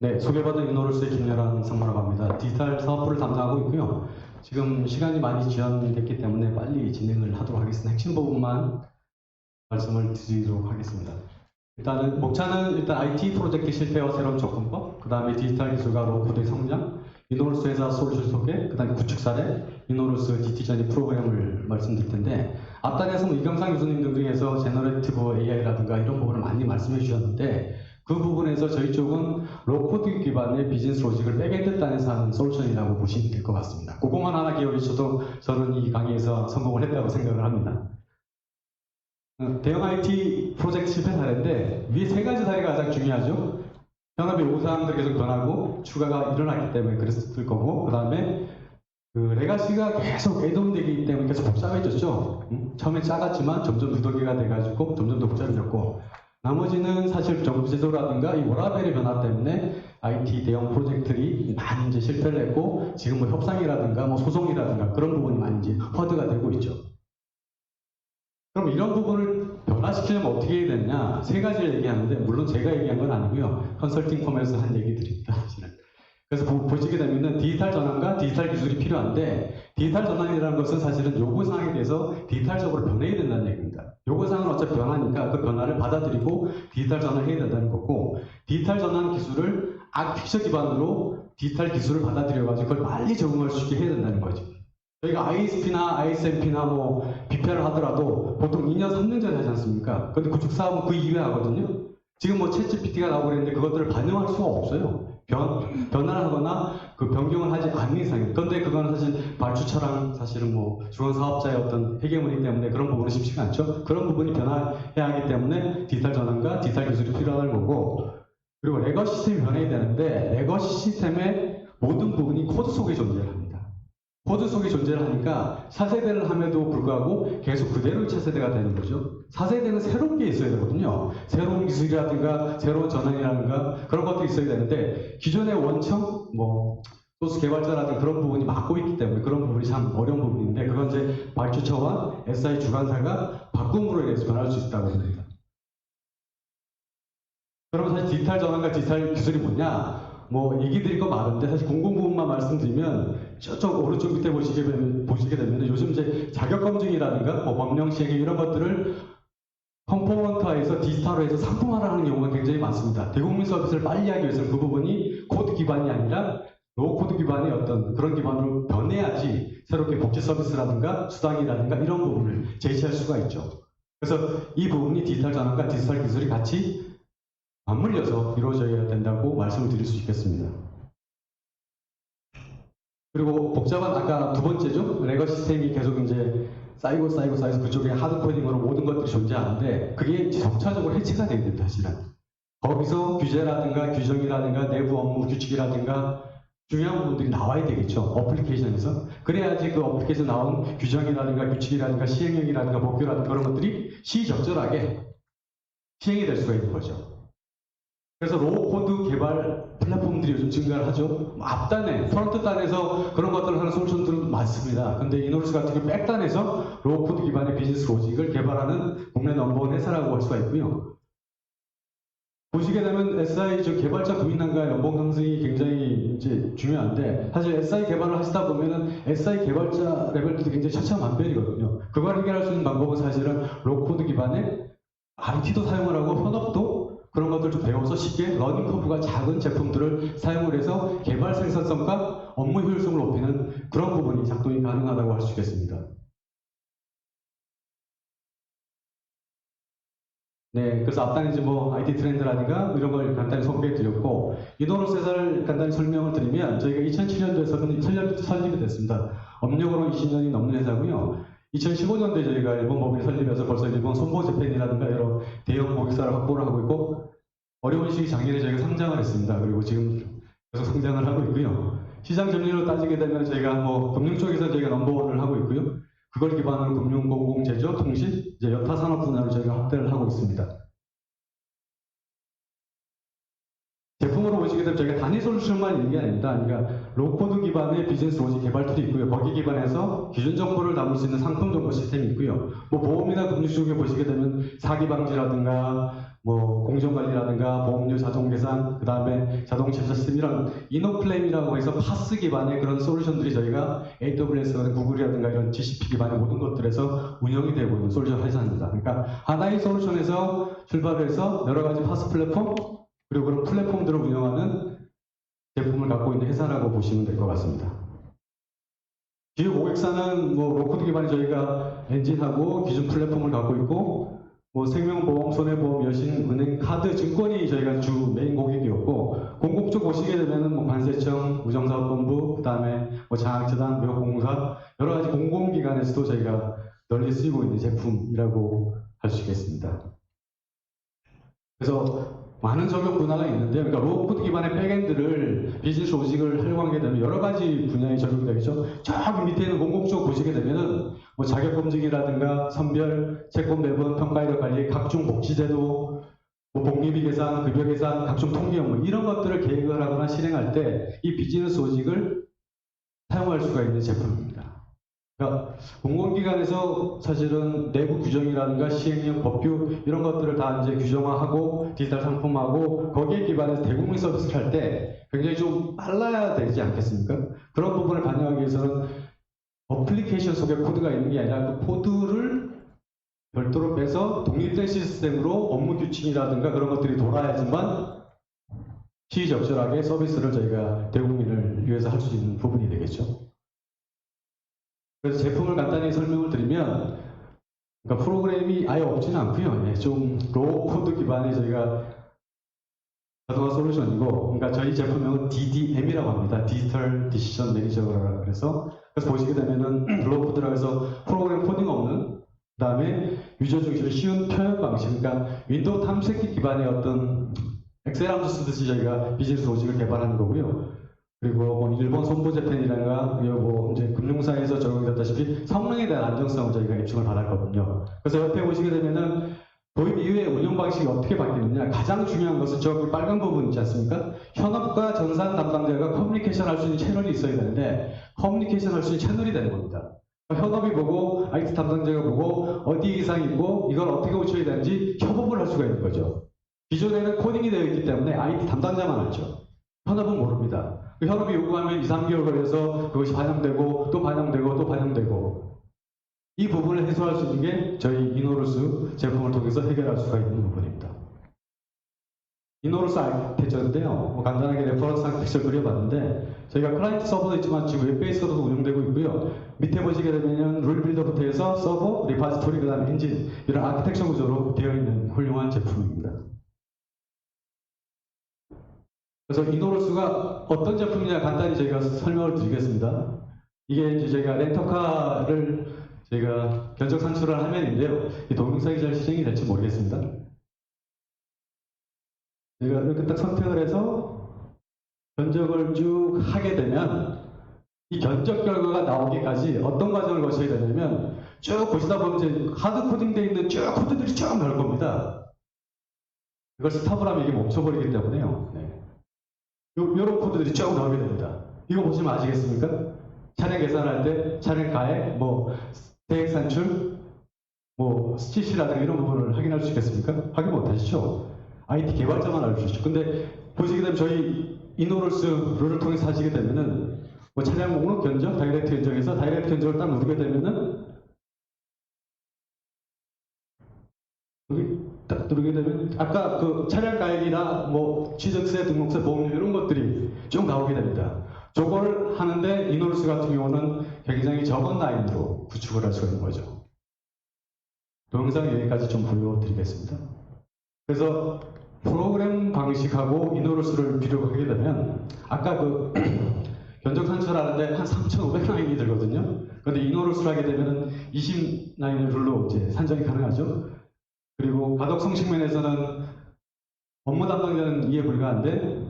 네, 소개받은 이노루스의 김여란 상무라고 합니다. 디지털 사업부를 담당하고 있고요. 지금 시간이 많이 지연됐기 때문에 빨리 진행을 하도록 하겠습니다. 핵심 부분만 말씀을 드리도록 하겠습니다. 일단은 목차는 일단 IT 프로젝트 실패와 새로운 접근법, 그 다음에 디지털 기술과 로코드의 성장, 이노루스 회사 솔루션 소개, 그 다음에 구축 사례, 이노루스 디티전의 프로그램을 말씀드릴 텐데, 앞단에서 뭐 이경상 교수님 등에서 제너레이티브 AI라든가 이런 부분을 많이 말씀해 주셨는데, 그 부분에서 저희 쪽은 로코드 기반의 비즈니스 로직을 백엔드 단에서 하는 솔루션이라고 보시면 될 것 같습니다. 그것만 하나 기억해 주셔도 저는 이 강의에서 성공을 했다고 생각을 합니다. 대형 IT 프로젝트 실패 사례인데 위에 세 가지 사례가 가장 중요하죠. 현업의 요구사항도 계속 변하고 추가가 일어났기 때문에 그랬을 거고, 그 다음에 그 레가시가 계속 애동되기 때문에 계속 복잡해졌죠. 처음에 작았지만 점점 누더기가 돼가지고 점점 더 복잡해졌고, 나머지는 사실 정부 제도라든가 이 워라밸의 변화 때문에 IT 대형 프로젝트들이 많이 이제 실패를 했고, 지금 뭐 협상이라든가 뭐 소송이라든가 그런 부분이 많이 이제 허드가 되고 있죠. 그럼 이런 부분을 변화시키려면 어떻게 해야 되느냐? 세 가지를 얘기하는데, 물론 제가 얘기한 건 아니고요. 컨설팅 펌에서 한 얘기들입니다, 사실은. 그래서 보시게 되면은 디지털 전환과 디지털 기술이 필요한데, 디지털 전환이라는 것은 사실은 요구사항에 대해서 디지털적으로 변해야 된다는 얘기입니다. 요구사항은 어차피 변하니까 그 변화를 받아들이고 디지털 전환을 해야 된다는 거고, 디지털 전환 기술을 아키텍처 기반으로 디지털 기술을 받아들여가지고 그걸 빨리 적응할 수 있게 해야 된다는 거죠. 저희가 ISP나 ISMP나 뭐 BPR을 하더라도 보통 2년, 3년 전에 하지 않습니까? 근데 구축 사업은 그 이후에 하거든요. 지금 뭐 챗GPT가 나오고 그랬는데 그것들을 반영할 수가 없어요. 변화를 하거나 그 변경을 하지 않는 이상에. 그런데 그거는 사실 발주처랑 사실은 뭐 중앙 사업자의 어떤 해결문이기 때문에 그런 부분은 쉽지가 않죠. 그런 부분이 변화해야 하기 때문에 디지털 전환과 디지털 기술이 필요한 거고, 그리고 레거시 시스템이 변해야 되는데 레거시 시스템의 모든 부분이 코드 속에 존재를 합니다. 코드 속에 존재를 하니까 4세대를 함에도 불구하고 계속 그대로의 차세대가 되는 거죠. 4세대는 새로운 게 있어야 되거든요. 새로운 기술이라든가 새로운 전환이라든가 그런 것도 있어야 되는데, 기존의 원청, 뭐 소스 개발자라든가 그런 부분이 막고 있기 때문에 그런 부분이 참 어려운 부분인데, 그건 이제 발주처와 SI 주관사가 바꿈으로 인해서 변할 수 있다고 봅니다. 그러면 사실 디지털 전환과 디지털 기술이 뭐냐? 뭐 얘기 드릴 거 많은데 사실 공공 부분만 말씀드리면, 저쪽 오른쪽 밑에 보시게 되면 요즘 이제 자격검증이라든가 뭐 법령 시행 이런 것들을 컴포넌트화해서 디지털화해서 상품화하는 경우가 굉장히 많습니다. 대국민 서비스를 빨리 하기 위해서는 그 부분이 코드 기반이 아니라 노코드 기반의 어떤 그런 기반으로 변해야지 새롭게 복지 서비스라든가 수당이라든가 이런 부분을 제시할 수가 있죠. 그래서 이 부분이 디지털 전환과 디지털 기술이 같이 맞물려서 이루어져야 된다고 말씀을 드릴 수 있겠습니다. 그리고 복잡한 아까 두 번째죠. 레거 시스템이 계속 이제 쌓이고 그쪽에 하드 코딩으로 모든 것들이 존재하는데, 그게 점차적으로 해체가 되게 됩니다, 사실은. 거기서 규제라든가 규정이라든가 내부 업무 규칙이라든가 중요한 부분들이 나와야 되겠죠. 어플리케이션에서. 그래야지 그 어플리케이션 나온 규정이라든가 규칙이라든가 시행령이라든가 법규라든가 그런 것들이 시적절하게 시행이 될 수가 있는 거죠. 그래서 로우코드 개발 플랫폼들이 요즘 증가를 하죠. 앞단에, 프론트 단에서 그런 것들을 하는 솔루션들은 많습니다. 근데 이노루스 같은 경우 백단에서 로우코드 기반의 비즈니스 로직을 개발하는 국내 넘버원 회사라고 할 수가 있고요. 보시게 되면 SI 개발자 구인난과의 연봉 상승이 굉장히 이제 중요한데, 사실 SI 개발을 하시다 보면은 SI 개발자 레벨도 굉장히 천차만별이거든요. 그걸 해결할 수 있는 방법은 사실은 로우코드 기반의 RT도 사용을 하고 현업도 그런 것들 좀 배워서 쉽게 러닝 커브가 작은 제품들을 사용을 해서 개발 생산성과 업무 효율성을 높이는 그런 부분이 작동이 가능하다고 할 수 있겠습니다. 네, 그래서 앞단에 이제 뭐 IT 트렌드라든가 이런 걸 간단히 소개해 드렸고, 이노루스 회사를 간단히 설명을 드리면, 저희가 2007년도에 설립이 됐습니다. 업력으로 20년이 넘는 회사고요. 2015년도에 저희가 일본 법인이 설립해서 벌써 일본 손보 재팬이라든가 여러 대형 고객사를 확보를 하고 있고, 어려운 시기 작년에 저희가 상장을 했습니다. 그리고 지금 계속 성장을 하고 있고요. 시장 점유율로 따지게 되면 저희가 뭐 금융 쪽에서 저희가 넘버원을 하고 있고요. 그걸 기반으로 금융, 공공, 제조, 통신, 이제 여타 산업 분야로 저희가 확대를 하고 있습니다. 제품으로 보시게 되면 보시면 저희가 단위 솔루션만 있는 게 아닙니다. 그러니까 로코드 기반의 비즈니스 로직 개발 툴이 있고요. 거기 기반해서 기준 정보를 담을 수 있는 상품 정보 시스템이 있고요. 뭐 보험이나 금융 쪽에 보시게 되면 사기 방지라든가 뭐 공정관리라든가 보험료 자동 계산, 그 다음에 자동차 시스템 이런 이노클레임이라고 해서 파스 기반의 그런 솔루션들이 저희가 AWS나 구글이라든가 이런 GCP 기반의 모든 것들에서 운영이 되고 있는 솔루션 회사입니다. 그러니까 하나의 솔루션에서 출발해서 여러 가지 파스 플랫폼 그리고 그런 플랫폼들을 운영하는 제품을 갖고 있는 회사라고 보시면 될 것 같습니다. 기업 고객사는 뭐 로코드 기반의 저희가 엔진하고 기준 플랫폼을 갖고 있고 뭐 생명보험, 손해보험, 여신, 은행, 카드, 증권이 저희가 주 메인 고객이었고 공공 쪽 보시게 되면은 뭐 관세청, 우정사업본부, 그다음에 뭐 장학재단, 묘공사 여러 가지 공공기관에서도 저희가 널리 쓰이고 있는 제품이라고 할 수 있겠습니다. 그래서 많은 적용 분야가 있는데요. 그러니까 로코드 기반의 백엔드를 비즈니스 로직을 활용하게 되면 여러 가지 분야에 적용이 되겠죠. 저기 밑에 있는 공공 쪽 보시게 되면은 뭐 자격 검증이라든가 선별, 채권 배분, 평가이력 관리, 각종 복지제도, 뭐 복리비 계산, 급여 계산, 각종 통계 업무 이런 것들을 계획을 하거나 실행할 때 이 비즈니스 로직을 사용할 수가 있는 제품입니다. 그러니까 공공기관에서 사실은 내부 규정이라든가 시행령, 법규 이런 것들을 다 이제 규정화하고 디지털 상품화하고 거기에 기반해서 대국민 서비스를 할 때 굉장히 좀 빨라야 되지 않겠습니까? 그런 부분을 반영하기 위해서는 어플리케이션 속에 코드가 있는 게 아니라 그 코드를 별도로 빼서 독립된 시스템으로 업무 규칙이라든가 그런 것들이 돌아야지만 시의적절하게 서비스를 저희가 대국민을 위해서 할 수 있는 부분이 되겠죠. 그래서 제품을 간단히 설명을 드리면, 그러니까 프로그램이 아예 없지는 않고요. 예, 좀 로우 코드 기반의 저희가 자동화 솔루션이고, 그러니까 저희 제품명은 DDM이라고 합니다. 디지털 디시전 매니저라고 그래서 보시게 되면은 로우 코드라고 해서 프로그램 코딩 없는, 그 다음에 유저 중심의 쉬운 표현 방식, 그러니까 윈도우 탐색기 기반의 어떤 엑셀 함수 쓰듯이 저희가 비즈니스 로직을 개발하는 거고요. 그리고 뭐 일본 손보제펜이라든가 뭐 이제 금융사에서 적용됐다시피 성능에 대한 안정성을 저희가 입증을 받았거든요. 그래서 옆에 보시게 되면은 도입 이후에 운영 방식이 어떻게 바뀌느냐 가장 중요한 것은 저 빨간 부분 있지 않습니까? 현업과 전산 담당자가 커뮤니케이션 할 수 있는 채널이 있어야 되는데 커뮤니케이션 할 수 있는 채널이 되는 겁니다. 현업이 보고 IT 담당자가 보고 어디에 이상이 있고 이걸 어떻게 고쳐야 되는지 협업을 할 수가 있는 거죠. 기존에는 코딩이 되어 있기 때문에 IT 담당자만 알죠. 현업은 모릅니다. 현업이 요구하면 2, 3개월 걸려서 그것이 반영되고 또 반영되고 또 반영되고 이 부분을 해소할 수 있는 게 저희 이노루스 제품을 통해서 해결할 수가 있는 부분입니다. 이노루스 아키텍처인데요. 뭐 간단하게 레퍼런스 아키텍처 그려봤는데 저희가 클라이언트 서버도 있지만 지금 웹베이스로도 운영되고 있고요. 밑에 보시게 되면 룰 빌더부터 해서 서버, 리파지토리, 그 다음에 엔진 이런 아키텍처 구조로 되어 있는 훌륭한 제품입니다. 그래서 이노루스가 어떤 제품이냐 간단히 저희가 설명을 드리겠습니다. 이게 이제 저희가 렌터카를 저희가 견적 산출을 한 화면인데요. 이 동영상이 잘 실행이 될지 모르겠습니다. 저희가 이렇게 딱 선택을 해서 견적을 쭉 하게 되면 이 견적 결과가 나오기까지 어떤 과정을 거쳐야 되냐면 쭉 보시다 보면 이제 하드 코딩되어 있는 쭉 코드들이 쭉 나올 겁니다. 이걸 스탑을 하면 이게 멈춰버리기 때문에요. 네. 요런 코드들이 쭉 나오게 됩니다. 이거 보시면 아시겠습니까? 차량 계산할 때 차량 가액, 뭐 대액 산출, 뭐 스티시라든가 이런 부분을 확인할 수 있겠습니까? 확인 못 하시죠? IT 개발자만 알 수 있죠. 근데 보시게 되면 저희 이노루스 룰을 통해서 하시게 되면은 뭐 차량 목록 견적, 다이렉트 견적에서 다이렉트 견적을 딱 누르게 되면은 여기 딱 누르게 되면 아까 그 차량 가액이나 뭐 취득세, 등록세, 보험료 이런 것들이 쭉 나오게 됩니다. 저걸 하는데 이노루스 같은 경우는 굉장히 적은 라인으로 구축을 할 수가 있는 거죠. 동영상 여기까지 좀 보여드리겠습니다. 그래서 프로그램 방식하고 이노루스를 비교하게 되면 아까 그 견적 산출하는데 한 3,500라인이 들거든요. 그런데 이노루스를 하게 되면 20라인을 룰로 이제 산정이 가능하죠. 그리고 가독성 측면에서는 업무 담당자는 이해 불가한데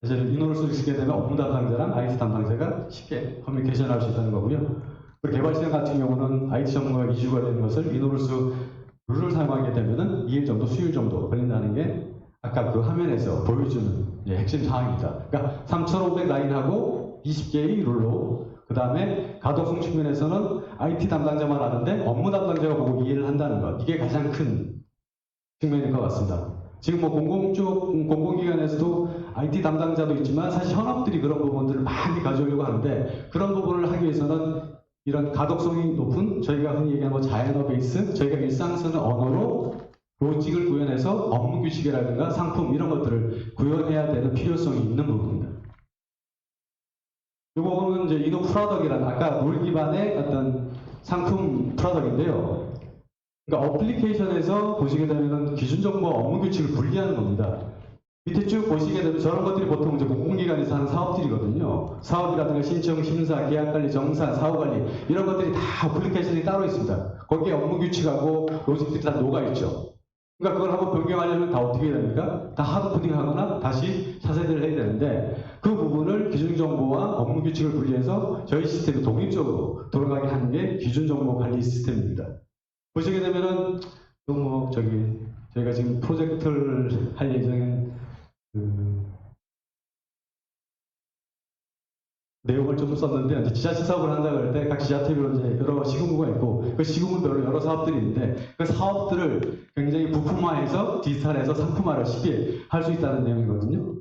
사실 이노루스를 쓰게 되면 업무 담당자랑 IT 담당자가 쉽게 커뮤니케이션 할 수 있다는 거고요. 그리고 개발 시간 같은 경우는 IT 전문가가 2주가 되는 것을 이노루스 룰을 사용하게 되면은 2일 정도, 수일 정도 걸린다는 게 아까 그 화면에서 보여주는 핵심 사항입니다. 그러니까 3,500 라인하고 20개의 룰로, 그 다음에 가독성 측면에서는 IT 담당자만 하는데 업무 담당자가 보고 이해를 한다는 것, 이게 가장 큰 측면인 것 같습니다. 지금 뭐 공공기관에서도 IT 담당자도 있지만 사실 현업들이 그런 부분들을 많이 가져오려고 하는데, 그런 부분을 하기 위해서는 이런 가독성이 높은, 저희가 흔히 얘기하는 뭐 자연어 베이스, 저희가 일상 쓰는 언어로 로직을 구현해서 업무 규칙이라든가 상품 이런 것들을 구현해야 되는 필요성이 있는 부분입니다. 이거는 이제 이노 프로덕이라는, 아까 룰 기반의 어떤 상품 프로덕인데요. 그러니까 어플리케이션에서 보시게 되면 기준 정보와 업무 규칙을 분리하는 겁니다. 밑에 쭉 보시게 되면 저런 것들이 보통 이제 공공기관에서 하는 사업들이거든요. 사업이라든가 신청, 심사, 계약관리, 정산, 사후관리 이런 것들이 다 어플리케이션이 따로 있습니다. 거기에 업무 규칙하고 로직들이 다 녹아있죠. 그러니까 그걸 한번 변경하려면 다 어떻게 해야 됩니까? 다 하드 코딩하거나 다시 차세대를 해야 되는데, 그 부분을 기준 정보와 업무 규칙을 분리해서 저희 시스템이 독립적으로 돌아가게 하는 게 기준 정보 관리 시스템입니다. 보시게 되면은 또 뭐 저희가 지금 프로젝트를 할 예정인 내용을 좀 썼는데, 이제 지자체 사업을 한다고 할 때 각 지자체별로 이제 여러 시군구가 있고, 그 시군구별로 여러 사업들이 있는데, 그 사업들을 굉장히 부품화해서 디지털해서 상품화를 쉽게 할 수 있다는 내용이거든요.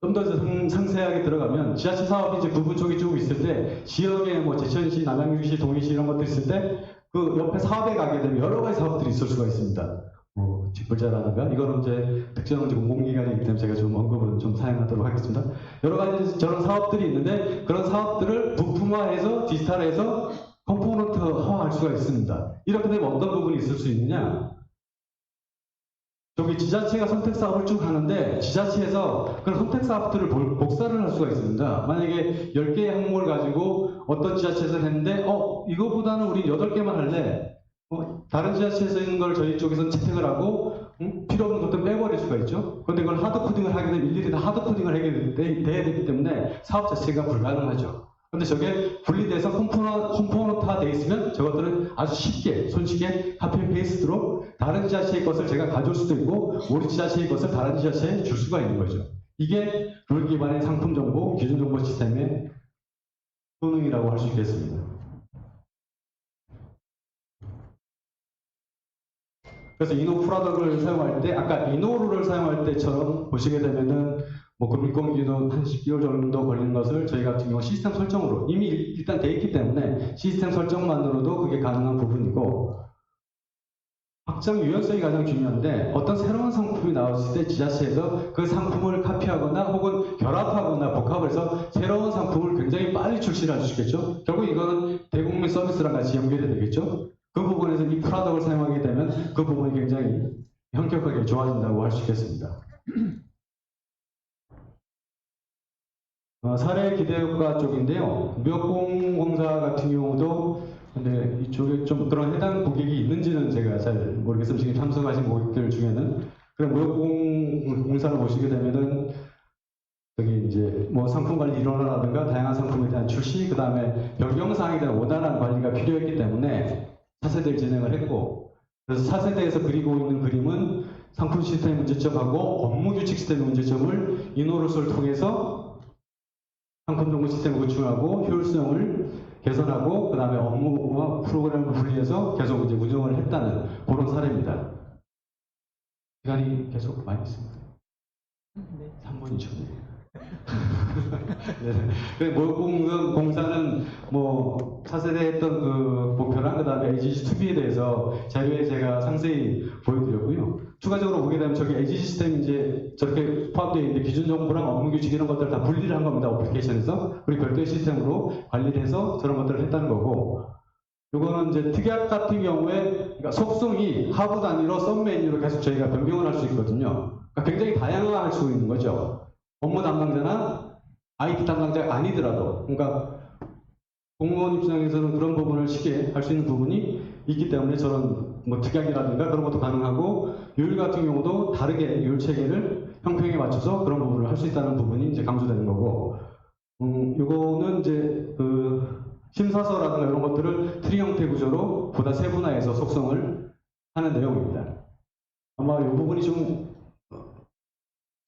좀 더 상세하게 들어가면 지자체 사업이 이제 구분 쪽이 쭉 있을 때, 지역에 뭐 제천시, 남양주시, 동해시 이런 것들 있을 때 그 옆에 사업에 가게 되면 여러 가지 사업들이 있을 수가 있습니다. 뭐 직불자라든가, 이거는 이제 특정 공공기관이기 때문에 제가 좀 언급은 좀 사용하도록 하겠습니다. 여러 가지 저런 사업들이 있는데, 그런 사업들을 부품화해서 디지털해서 컴포넌트화할 수가 있습니다. 이렇게 되면 어떤 부분이 있을 수 있느냐? 저기 지자체가 선택 사업을 쭉 하는데, 지자체에서 그런 선택 사업들을 복사를 할 수가 있습니다. 만약에 10개의 항목을 가지고 어떤 지자체에서 했는데, 이거보다는 우리 8개만 할래. 다른 지자체에서 있는 걸 저희 쪽에서는 채택을 하고, 필요 없는 것도 빼버릴 수가 있죠. 그런데 그걸 하드 코딩을 하게 되면 일일이 다 하드 코딩을 하게 돼야 되기 때문에 사업 자체가 불가능하죠. 근데 저게 분리돼서 컴포넌트화 돼 있으면 저것들은 아주 쉽게, 손쉽게 카피 페이스트로 다른 지자체의 것을 제가 가져올 수도 있고, 우리 지자체의 것을 다른 지자체에 줄 수가 있는 거죠. 이게 룰 기반의 상품 정보, 기준 정보 시스템의 효능이라고 할 수 있겠습니다. 그래서 이노 프로덕을 사용할 때, 아까 이노루를 사용할 때처럼 보시게 되면은 뭐 금융공기도 한 10개월 정도 걸리는 것을 저희 같은 경우 시스템 설정으로 이미 일단 돼 있기 때문에 시스템 설정만으로도 그게 가능한 부분이고, 확장 유연성이 가장 중요한데, 어떤 새로운 상품이 나왔을 때 지자체에서 그 상품을 카피하거나 혹은 결합하거나 복합을 해서 새로운 상품을 굉장히 빨리 출시를 할 수 있겠죠. 결국 이거는 대국민 서비스랑 같이 연결이 되겠죠. 그 부분에서 이 프로덕을 사용하게 되면 그 부분이 굉장히 현격하게 좋아진다고 할 수 있겠습니다. 사례 기대효과 쪽인데요. 무역공공사 같은 경우도, 근데 이쪽에 좀 그런 해당 고객이 있는지는 제가 잘 모르겠어요. 지금 참석하신 고객들 중에는. 그럼 무역공사를 보시게 되면은 여기 이제 뭐 상품 관리 일원화라든가 다양한 상품에 대한 출시, 그 다음에 변경사항에 대한 원활한 관리가 필요했기 때문에 차세대를 진행을 했고, 그래서 차세대에서 그리고 있는 그림은 상품 시스템 문제점하고 업무 규칙 시스템 문제점을 이노루스를 통해서 상품 정보 시스템을 구축하고 효율성을 개선하고, 그 다음에 업무와 프로그램을 분리해서 계속 이제 운영을 했다는 그런 사례입니다. 시간이 계속 많이 있습니다. 네. 3분이죠. 네. 무역공사는 뭐 차세대 했던 그 목표랑 그 다음에 AGC2B에 대해서 자료에 제가 상세히 보여드렸고요. 추가적으로 보게 되면 저기 AG 시스템이 이제 저렇게 포함되어 있는데, 기준 정보랑 업무 규칙 이런 것들을 다 분리를 한 겁니다. 어플리케이션에서. 우리 별도의 시스템으로 관리를 해서 저런 것들을 했다는 거고, 요거는 이제 특약 같은 경우에 그러니까 속성이 하부 단위로 썸 메뉴로 계속 저희가 변경을 할 수 있거든요. 그러니까 굉장히 다양할 수 있는 거죠. 업무 담당자나 IT 담당자가 아니더라도, 그러니까 공무원 입장에서는 그런 부분을 쉽게 할 수 있는 부분이 있기 때문에 저런 뭐 특약이라든가 그런 것도 가능하고, 요율 같은 경우도 다르게 요율 체계를 형평에 맞춰서 그런 부분을 할 수 있다는 부분이 이제 강조되는 거고, 요거는 이제 그 심사서라든가 이런 것들을 트리 형태 구조로 보다 세분화해서 속성을 하는 내용입니다. 아마 이 부분이 좀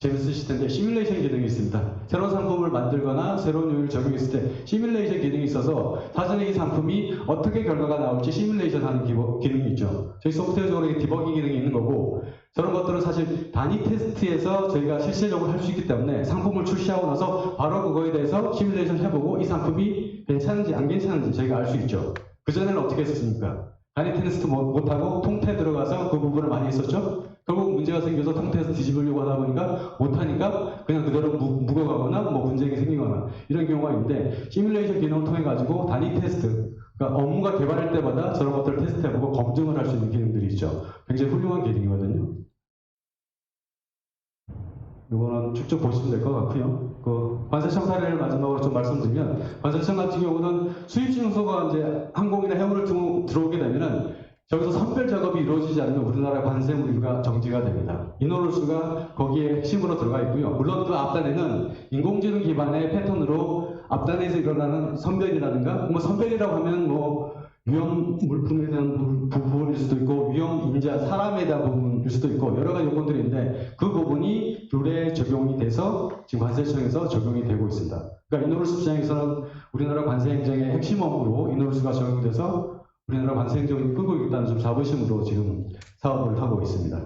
재밌으실 텐데 시뮬레이션 기능이 있습니다. 새로운 상품을 만들거나 새로운 요일을 적용했을 때 시뮬레이션 기능이 있어서 사전에 이 상품이 어떻게 결과가 나올지 시뮬레이션 하는 기능이 있죠. 저희 소프트웨어적으로 디버깅 기능이 있는 거고, 저런 것들은 사실 단위 테스트에서 저희가 실질적으로 할 수 있기 때문에 상품을 출시하고 나서 바로 그거에 대해서 시뮬레이션 해보고 이 상품이 괜찮은지 안 괜찮은지 저희가 알 수 있죠. 그전에는 어떻게 했었습니까? 단위 테스트 못하고 통태 들어가서 그 부분을 많이 했었죠. 결국 문제가 생겨서 통태에서 뒤집으려고 하다 보니까 못하니까 그냥 그대로 묵어가거나 뭐 분쟁이 생기거나 이런 경우가 있는데, 시뮬레이션 기능을 통해 가지고 단위 테스트, 그러니까 업무가 개발할 때마다 저런 것들을 테스트해보고 검증을 할 수 있는 기능들이 있죠. 굉장히 훌륭한 기능이거든요. 이거는 쭉쭉 보시면 될 것 같고요. 그 관세청 사례를 마지막으로 좀 말씀드리면, 관세청 같은 경우는 수입 증서가 이제 항공이나 해운을 들어오게 되면은 저기서 선별 작업이 이루어지지 않으면 우리나라 관세 무류가 정지가 됩니다. 인원홀수가 거기에 핵심으로 들어가 있고요. 물론 그 앞단에는 인공지능 기반의 패턴으로 앞단에서 일어나는 선별이라든가, 뭐 선별이라고 하면 뭐 위험 물품에 대한 부분일 수도 있고 위험 인자 사람에 대한 부분일 수도 있고 여러 가지 요건들이 있는데, 그 부분이 룰에 적용이 돼서 지금 관세청에서 적용이 되고 있습니다. 그러니까 인원홀수 시장에서는 우리나라 관세 행정의 핵심 업무로 인원홀수가 적용돼서 우리나라 관세 행정을 끌고 있다는 좀 자부심으로 지금 사업을 하고 있습니다.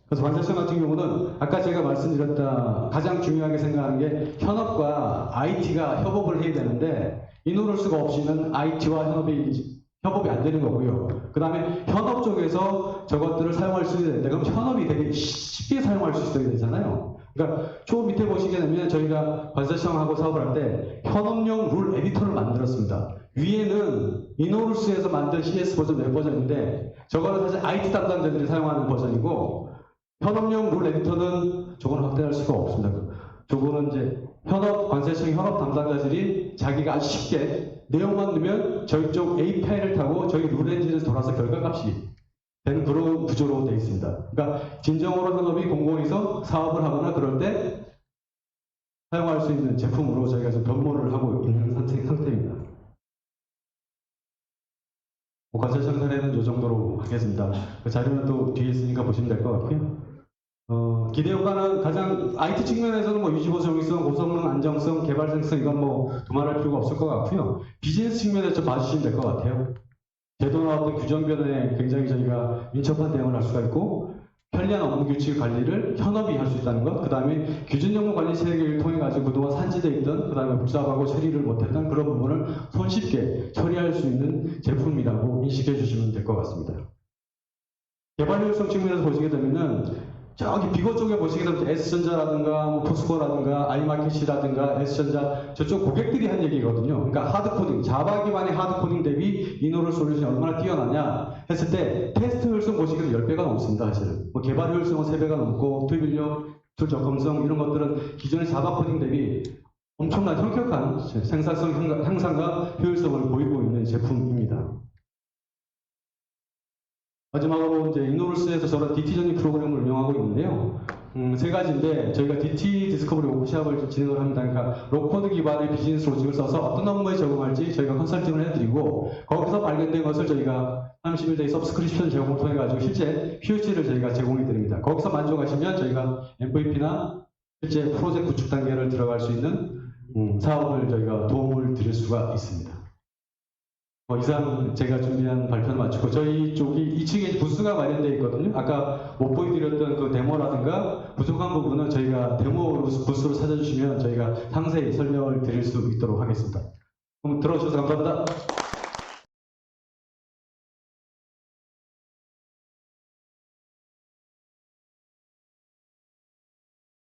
그래서 관세청 같은 경우는 아까 제가 말씀드렸다 가장 중요하게 생각하는 게 현업과 IT가 협업을 해야 되는데, 인원홀수가 없이는 IT와 협업이 안 되는 거고요. 그 다음에 현업 쪽에서 저것들을 사용할 수 있어야 되는데, 그럼 현업이 되게 쉽게 사용할 수 있어야 되잖아요. 그러니까 저 밑에 보시게 되면 저희가 관세청하고 사업을 할 때 현업용 룰 에디터를 만들었습니다. 위에는 인원홀수에서 만든 CS 버전 웹 버전인데, 저거는 사실 IT 담당자들이 사용하는 버전이고, 현업용 룰 에디터는 저거는 확대할 수가 없습니다. 저거는 이제 관세청 현업 담당자들이 자기가 아주 쉽게 내용만 넣으면 저희 쪽 API를 타고 저희 룰 엔진에서 돌아서 결과값이 되는 그런 구조로 되어 있습니다. 그러니까 진정으로 현업이 공공에서 사업을 하거나 그럴 때 사용할 수 있는 제품으로 저희가 지금 변모를 하고 있는 상태입니다. 관세청 사례는 이 정도로 하겠습니다. 그 자료는 또 뒤에 있으니까 보시면 될 것 같고요. 기대 효과는 가장 IT 측면에서는 뭐 유지 보정성, 고성능, 안정성, 개발성성 이건 뭐 두말할 필요가 없을 것 같고요. 비즈니스 측면에서 좀 봐주시면 될 것 같아요. 제도나 어떤 규정 변화에 굉장히 저희가 민첩한 대응을 할 수가 있고, 편리한 업무 규칙 관리를 현업이 할 수 있다는 것, 그 다음에 기준 업무 관리 체계를 통해 가지고 그동안 산지되어 있던, 그 다음에 복잡하고 처리를 못했던 그런 부분을 손쉽게 처리할 수 있는 제품이라고 인식해 주시면 될 것 같습니다. 개발 효율성 측면에서 보시게 되면은 저기 비고 쪽에 보시게 되면 S전자라든가 뭐 포스코라든가 아이마켓이라든가 S전자 저쪽 고객들이 한 얘기거든요. 그러니까 하드코딩, 자바 기반의 하드코딩 대비 인오럴 솔루션이 얼마나 뛰어나냐 했을 때 테스트 효율성 보시게 되면 10배가 넘습니다. 사실은 뭐 개발 효율성은 3배가 넘고 투입 인력, 툴 접근성 이런 것들은 기존의 자바 코딩 대비 엄청난 현격한 생산성 향상과 효율성을 보이고 있는 제품입니다. 마지막으로 이제 인노룰스에서 저런 DT전이 프로그램을 운영하고 있는데요. 세 가지인데 저희가 DT 디스커버리 오프 시합을 진행을 합니다. 그러니까 로코드 기반의 비즈니스 로직을 써서 어떤 업무에 적용할지 저희가 컨설팅을 해드리고, 거기서 발견된 것을 저희가 30일대 서브스크립션 제공을 통해 가지고 실제 POC를 저희가 제공해 드립니다. 거기서 만족하시면 저희가 MVP나 실제 프로젝트 구축 단계를 들어갈 수 있는 사업을 저희가 도움을 드릴 수가 있습니다. 이상 제가 준비한 발표를 마치고, 저희 쪽이 2층에 부스가 마련되어 있거든요. 아까 못 보여드렸던 그 데모라든가 부족한 부분은 저희가 데모 부스로 찾아주시면 저희가 상세히 설명을 드릴 수 있도록 하겠습니다. 그럼 들어주셔서 감사합니다.